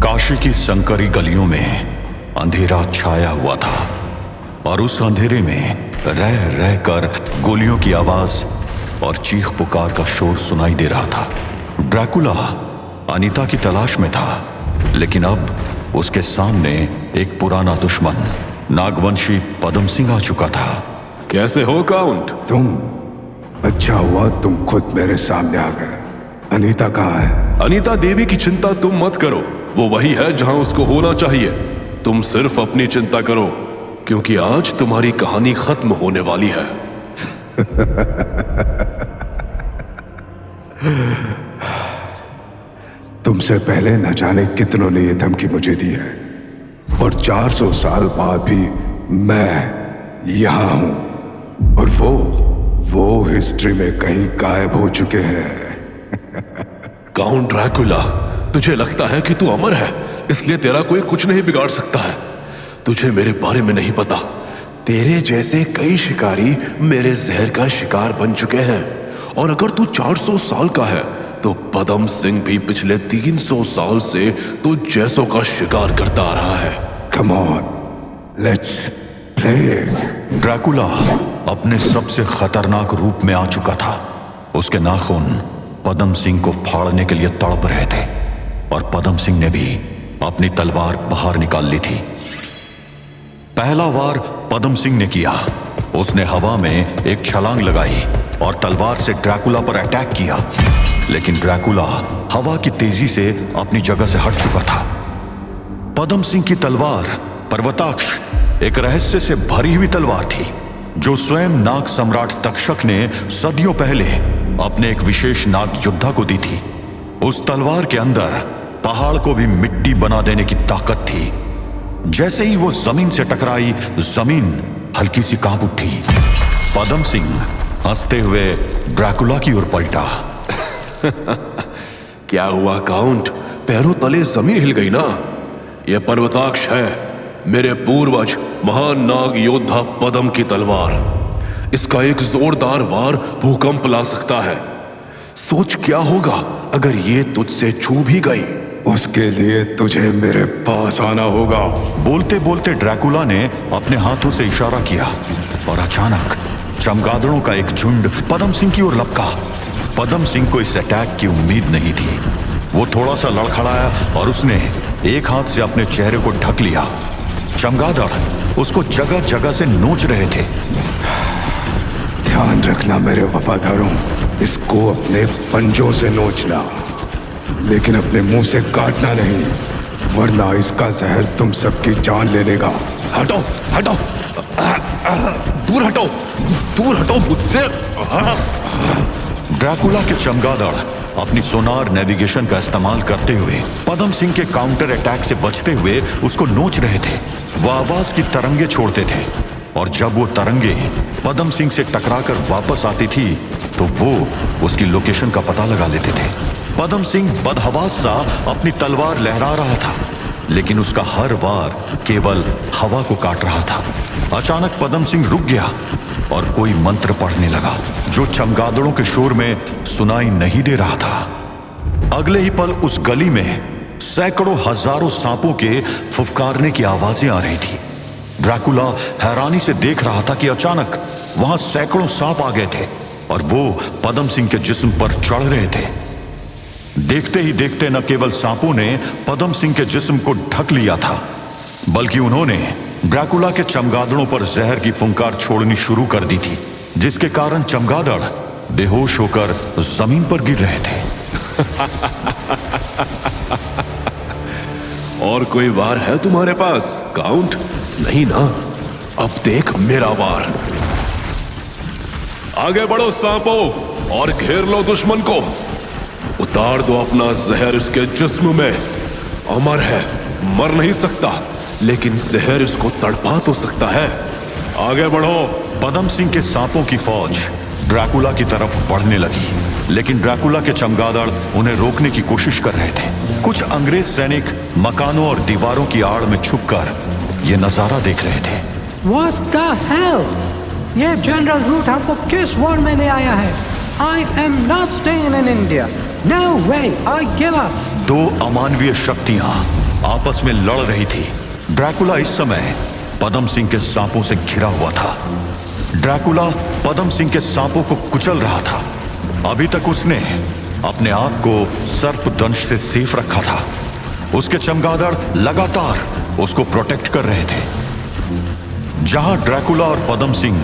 काशी की संकरी गलियों में अंधेरा छाया हुआ था और उस अंधेरे में रह रह कर गोलियों की आवाज और चीख पुकार का शोर सुनाई दे रहा था। ड्रैकुला अनीता की तलाश में था, लेकिन अब उसके सामने एक पुराना दुश्मन नागवंशी पदम सिंह आ चुका था। कैसे हो काउंट? तुम? अच्छा हुआ तुम खुद मेरे सामने आ गए। अनीता कहाँ है? अनीता देवी की चिंता तुम मत करो, वो वही है जहां उसको होना चाहिए। तुम सिर्फ अपनी चिंता करो, क्योंकि आज तुम्हारी कहानी खत्म होने वाली है। तुमसे पहले न जाने कितनों ने ये धमकी मुझे दी है, और 400 साल बाद भी मैं यहां हूं, और वो हिस्ट्री में कहीं गायब हो चुके हैं। काउंट ड्रैकुला, तुझे लगता है कि तू अमर है, इसलिए तेरा कोई कुछ नहीं बिगाड़ सकता है। तुझे मेरे बारे में नहीं पता, तेरे जैसे कई शिकारी मेरे जहर का शिकार बन चुके हैं। और अगर तू 400 साल का है तो पदम सिंह भी पिछले 300 साल से तुझ जैसों का शिकार करता आ रहा है। Come on, let's play. Dracula अपने सबसे खतरनाक रूप में आ चुका था। उसके नाखून पदम सिंह को फाड़ने के लिए तड़प रहे थे, और पदम सिंह ने भी अपनी तलवार बाहर निकाल ली थी। पहला वार पदम सिंह ने किया। उसने हवा में एक छलांग लगाई और तलवार से ड्रैकुला पर अटैक किया, लेकिन ड्रैकुला हवा की तेजी से अपनी जगह से हट चुका था। पदम सिंह की तलवार पर्वताक्ष एक रहस्य से भरी हुई तलवार थी, जो स्वयं नाग सम्राट तक्षक ने सदियों पहले अपने एक विशेष नाग योद्धा को दी थी। उस तलवार के अंदर पहाड़ को भी मिट्टी बना देने की ताकत थी। जैसे ही वो जमीन से टकराई, जमीन हल्की सी कांप उठी। पदम सिंह हंसते हुए ड्रैकुला की ओर पलटा। क्या हुआ काउंट? पैरों तले जमीन हिल गई ना? यह पर्वताक्ष है, मेरे पूर्वज महान नाग योद्धा पदम की तलवार। इसका एक जोरदार वार भूकंप ला सकता है। सोच क्या होगा अगर ये तुझसे छू भी गई। उसके लिए तुझे मेरे पास आना होगा। बोलते बोलते ड्रैकुला ने अपने हाथों से इशारा किया, और अचानक चमगादड़ों का एक झुंड पदम सिंह की ओर लपका। पदम सिंह को इस अटैक की उम्मीद नहीं थी। वो थोड़ा सा लड़खड़ाया और उसने एक हाथ से अपने चेहरे को ढक लिया। चमगादड़ उसको जगह जगह से नोच रहे थे। ध्यान रखना मेरे वफादारों, इसको अपने पंजों से नोचना, लेकिन अपने मुंह से काटना नहीं, वरना इसका जहर तुम सबकी जान ले लेगा। हटो हटो, दूर हटो, दूर हटो मुझसे। ड्रैकुला के चमगादड़ अपनी सोनार नेविगेशन का इस्तेमाल करते हुए पदम सिंह के काउंटर अटैक से बचते हुए उसको नोच रहे थे। वह आवाज की तरंगे छोड़ते थे, और जब वो तरंगे पदम सिंह से टकराकर वापस आती थी तो वो उसकी लोकेशन का पता लगा लेते थे। पदम सिंह बदहवास सा अपनी तलवार लहरा रहा था, लेकिन उसका हर वार केवल हवा को काट रहा था। अचानक पदम सिंह रुक गया और कोई मंत्र पढ़ने लगा, जो चमगादड़ों के शोर में सुनाई नहीं दे रहा था। अगले ही पल उस गली में सैकड़ों हजारों सांपों के फुफकारने की आवाजें आ रही थी। ड्रैकुला हैरानी से देख रहा था कि अचानक वहां सैकड़ों सांप आ गए थे, और वो पदम सिंह के जिस्म पर चढ़ रहे थे। देखते ही देखते न केवल सांपों ने पदम सिंह के जिस्म को ढक लिया था, बल्कि उन्होंने ड्रैकुला के चमगादड़ों पर जहर की फुंकार छोड़नी शुरू कर दी थी, जिसके कारण चमगादड़ बेहोश होकर जमीन पर गिर रहे थे। और कोई वार है तुम्हारे पास काउंट? नहीं ना? अब देख मेरा वार। आगे बढ़ो सांपों और घेर लो दुश्मन को। उतार दो अपना जहर इसके जिस्म में। अमर है, मर नहीं सकता, लेकिन जहर इसको तड़पा तो सकता है। आगे बढ़ो। पदम सिंह के सांपों की फौज ड्रैकुला की तरफ बढ़ने लगी, लेकिन ड्रैकुला के चमगादड़ उन्हें रोकने की कोशिश कर रहे थे। कुछ अंग्रेज सैनिक मकानों और दीवारों की आड़ में छुपकर ये नजारा देख रहे थे। What the hell? ये जनरल रूट हमको किस वॉर में ले आया है? I am not staying in India. No way, I give up. दो अमानवीय शक्तियां आपस में लड़ रही थी। ड्रैकुला इस समय पदम सिंह के सांपों से घिरा हुआ था। ड्रैकुला पदम सिंह के सांपों को कुचल रहा था। अभी तक उसने अपने आप को सर्पदंश से सेफ रखा था। उसके चमगादड़ लगातार उसको प्रोटेक्ट कर रहे थे। जहां ड्रैकुला और पदम सिंह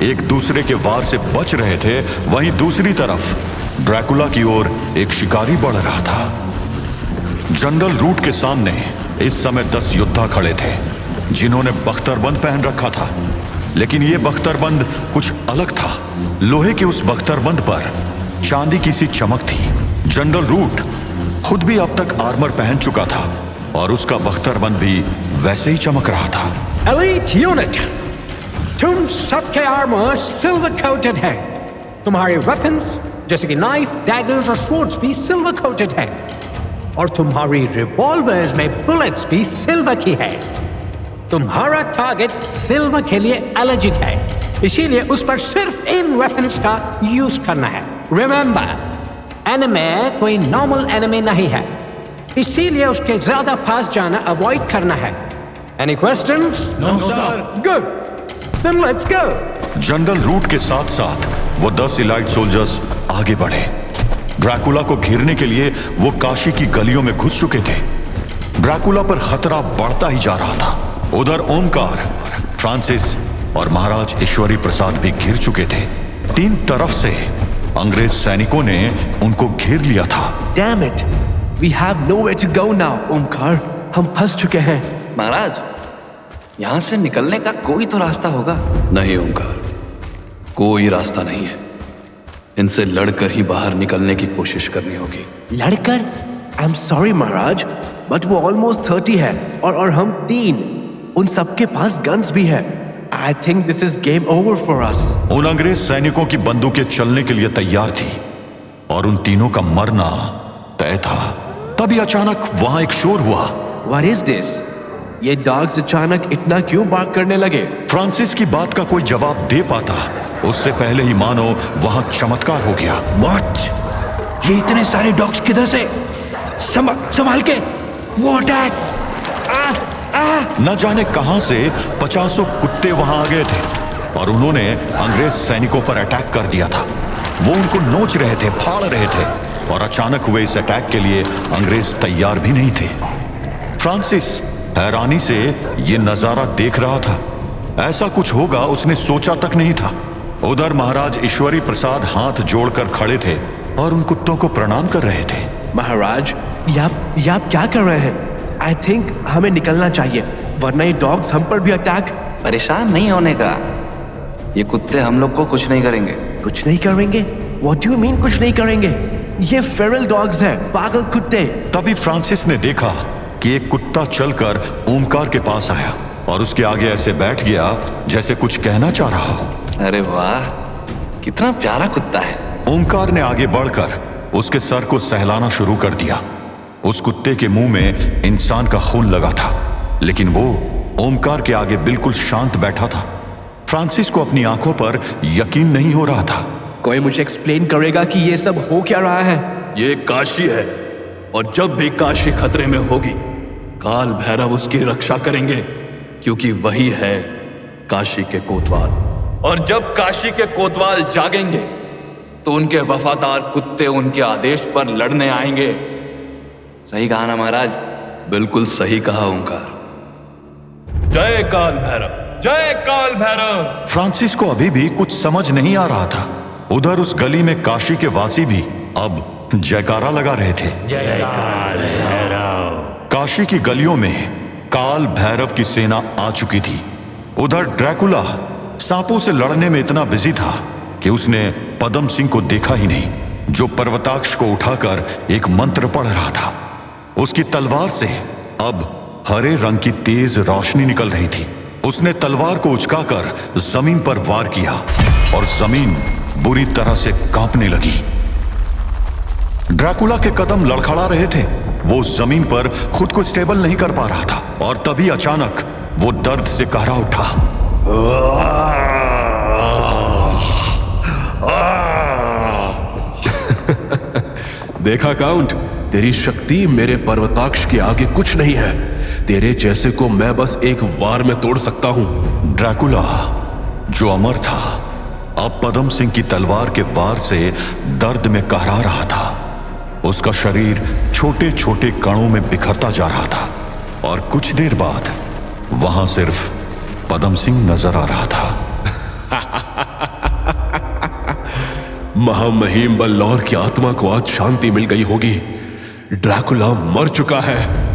एक दूसरे के वार से बच रहे थे, वहीं दूसरी तरफ ड्रैकुला की ओर एक शिकारी बढ़ रहा था। जनरल रूट के सामने इस समय 10 योद्धा खड़े थे, जिन्होंने बख्तरबंद पहन रखा था। लेकिन यह बख्तरबंद कुछ अलग था। लोहे के उस बख्तरबंद पर चांदी की सी चमक थी। जनरल रूट खुद भी अब तक आर्मर पहन चुका था और उसका बख्तरबंद भी वैसे ही चमक रहा था। एलीट यूनिट, तुम सबके आर्मर सिल्वर कोटेड है। तुम्हारे वेपन्स जैसे कि नाइफ, डैगर्स और स्वॉर्ड्स भी सिल्वर कोटेड है। और तुम्हारी रिवॉल्वर्स में बुलेट्स भी सिल्वर की है। तुम्हारा टारगेट सिल्वर के लिए एलर्जिक है, इसीलिए उस पर सिर्फ इन वेपन्स का यूज करना है। रिमेंबर, एनिमे कोई नॉर्मल एनिमे नहीं है, इसीलिए उसके ज्यादा पास जाना अवॉइड करना है। Any questions? No sir. Good, then let's go. General route के साथ साथ वो 10 इलाइट सोल्जर्स आगे बढ़े। ड्रैकुला को घेरने के लिए वो काशी की गलियों में घुस चुके थे। ड्रैकुला पर खतरा बढ़ता ही जा रहा था। उधर ओमकार, फ्रांसिस और महाराज ईश्वरी प्रसाद भी घिर चुके थे। 3 तरफ से अंग्रेज सैनिकों ने उनको घेर लिया था। Damn it! We have nowhere to go now, Omkar. हम फंस चुके हैं। महाराज, यहाँ से निकलने का कोई तो रास्ता होगा। नहीं ओंकार, कोई रास्ता नहीं है। इनसे लड़कर ही बाहर निकलने की कोशिश करनी होगी। लड़कर? I'm sorry महाराज, but वो almost 30 है और हम 3। उन सबके पास गन्स भी है। I think this is game over for us. उन अंग्रेज सैनिकों की बंदूकें चलने के लिए तैयार थी और उन तीनों का मरना तय था। तभी अचानक वहां एक शोर हुआ। What is this? ये डॉग्स अचानक इतना क्यों बार्क करने लगे? फ्रांसिस की बात का कोई जवाब दे पाता, उससे पहले ही मानो वहां चमत्कार हो गया। What? ये इतने सारे डॉग्स किधर से? संभाल के, वो अटैक! न जाने कहां से 50 कुत्ते वहां आ गए थे और उन्होंने अंग्रेज सैनिकों पर अटैक कर दिया था। वो उनको नोच रहे थे, फाड़ रहे थे और अचानक हुए इस अटैक के लिए अंग्रेज तैयार भी नहीं थे। फ्रांसिस हैरानी से ये नजारा देख रहा था। ऐसा कुछ होगा उसने सोचा तक नहीं था। उधर महाराज ईश्वरी प्रसाद हाथ जोड़कर खड़े थे और उन कुत्तों को प्रणाम कर रहे थे। महाराज, ये आप क्या कर रहे हैं? आई थिंक हमें निकलना चाहिए, वरना ये डॉग्स हम पर भी अटैक। परेशान नहीं होने का, ये कुत्ते हम लोग को कुछ नहीं करेंगे। कुछ नहीं करेंगे? What do you mean कुछ नहीं करेंगे? ये फेरल डॉग्स हैं, पागल कुत्ते। तभी फ्रांसिस ने देखा कि एक कुत्ता चलकर ओमकार के पास आया और उसके आगे ऐसे बैठ गया जैसे कुछ कहना चाह रहा हो। अरे वाह, कितना प्यारा कुत्ता है। ओमकार ने आगे बढ़कर उसके सर को सहलाना शुरू कर दिया। उस कुत्ते के मुंह में इंसान का खून लगा था, लेकिन वो ओमकार के आगे बिल्कुल शांत बैठा था। फ्रांसिस को अपनी आंखों पर यकीन नहीं हो रहा था। कोई मुझे एक्सप्लेन करेगा कि ये सब हो क्या रहा है? ये काशी है और जब भी काशी खतरे में होगी, काल भैरव उसकी रक्षा करेंगे, क्योंकि वही है काशी के कोतवाल। और जब काशी के कोतवाल जागेंगे तो उनके वफादार कुत्ते उनके आदेश पर लड़ने आएंगे। सही कहा ना महाराज? बिल्कुल सही कहा ओंकार। जय काल भैरव, जय काल भैरव। फ्रांसिस को अभी भी कुछ समझ नहीं आ रहा था। उधर उस गली में काशी के वासी भी अब जयकारा लगा रहे थे। जय काल भैरव। काशी की गलियों में काल भैरव की सेना आ चुकी थी। उधर ड्रैकुला सांपों से लड़ने में इतना बिजी था कि उसने पदम सिंह को देखा ही नहीं, जो पर्वताक्ष को उठाकर एक मंत्र पढ़ रहा था। उसकी तलवार से अब हरे रंग की तेज रोशनी निकल रही थी। उसने तलवार को उचकाकर जमीन पर वार किया और जमीन बुरी तरह से कांपने लगी। ड्रैकुला के कदम लड़खड़ा रहे थे। वो जमीन पर खुद को स्टेबल नहीं कर पा रहा था और तभी अचानक वो दर्द से कहरा उठा। देखा काउंट, तेरी शक्ति मेरे पर्वताक्ष के आगे कुछ नहीं है। तेरे जैसे को मैं बस एक वार में तोड़ सकता हूं। ड्रैकुला जो अमर था अब पदम सिंह की तलवार के वार से दर्द में कहरा रहा था। उसका शरीर छोटे छोटे कणों में बिखरता जा रहा था और कुछ देर बाद वहां सिर्फ पदम सिंह नजर आ रहा था। महामहिम बल्लौर की आत्मा को आज शांति मिल गई होगी। ड्रैकुला मर चुका है।